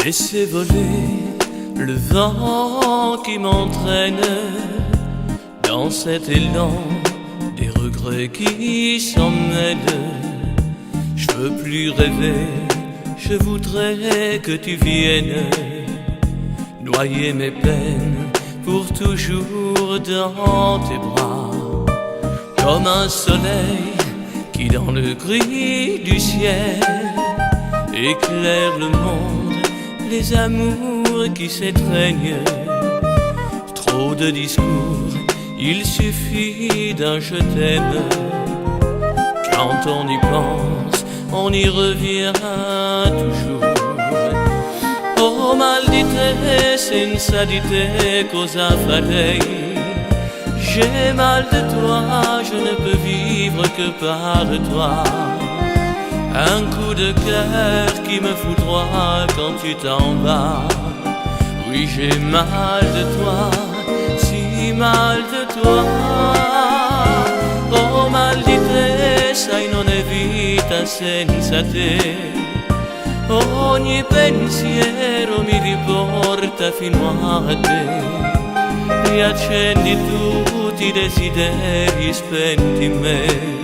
Laissez voler le vent qui m'entraîne dans cet élan des regrets qui s'en mêlent. Je veux plus rêver, je voudrais que tu viennes noyer mes peines pour toujours dans tes bras, comme un soleil qui dans le gris du ciel éclaire le monde, les amours qui s'étreignent. Trop de discours, il suffit d'un je t'aime. Quand on y pense, on y revient toujours. Oh maldite senza di te cosa farei? J'ai mal de toi, je ne peux vivre que par toi. Un coup de cœur qui me foudroie quand tu t'en vas. Oui, j'ai mal de toi, si mal de toi. Oh maldite, sai non è vita senza te. Ogni pensiero mi riporta fino a te. Riaccendi tutti i desideri spenti in me.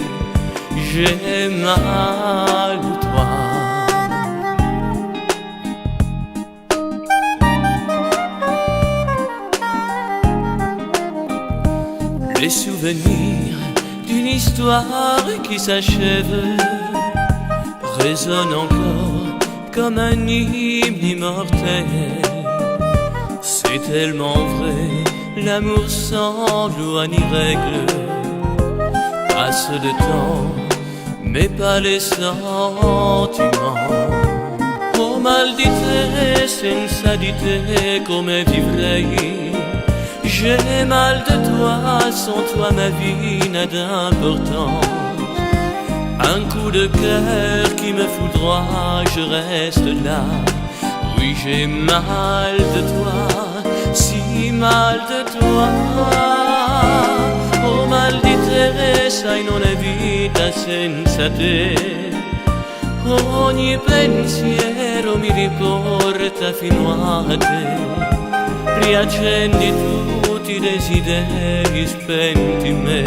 J'ai mal de toi. Les souvenirs d'une histoire qui s'achève résonnent encore comme un hymne immortel. C'est tellement vrai, l'amour sans loi ni règle. Passe le temps, mais pas les sentiments. Oh maldite senza di te come vivrei? J'ai mal de toi, sans toi ma vie n'a d'importance. Un coup de cœur qui me foudroie, je reste là. Oui, j'ai mal de toi, si mal de toi. Oh maldite, sai non è vita senza te. Ogni pensiero mi riporta fino a te. Riaccendi tutti i desideri spenti in me.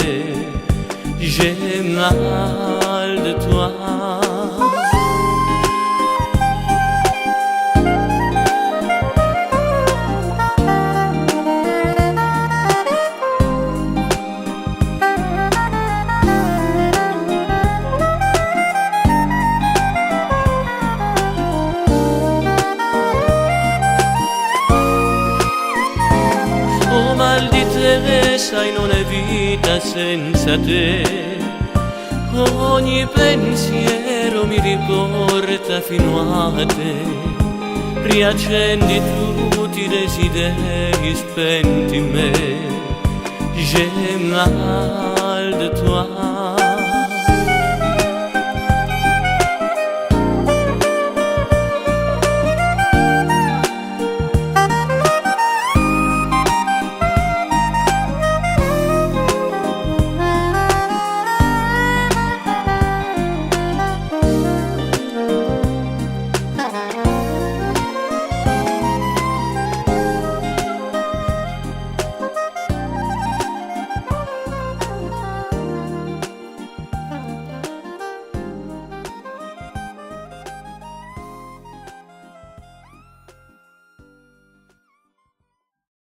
J'ai mal de toi. Oh maldite, sai non è vita senza te. Ogni pensiero mi riporta fino a te. Riaccendi tutti i desideri spenti in me. J'ai mal de toi.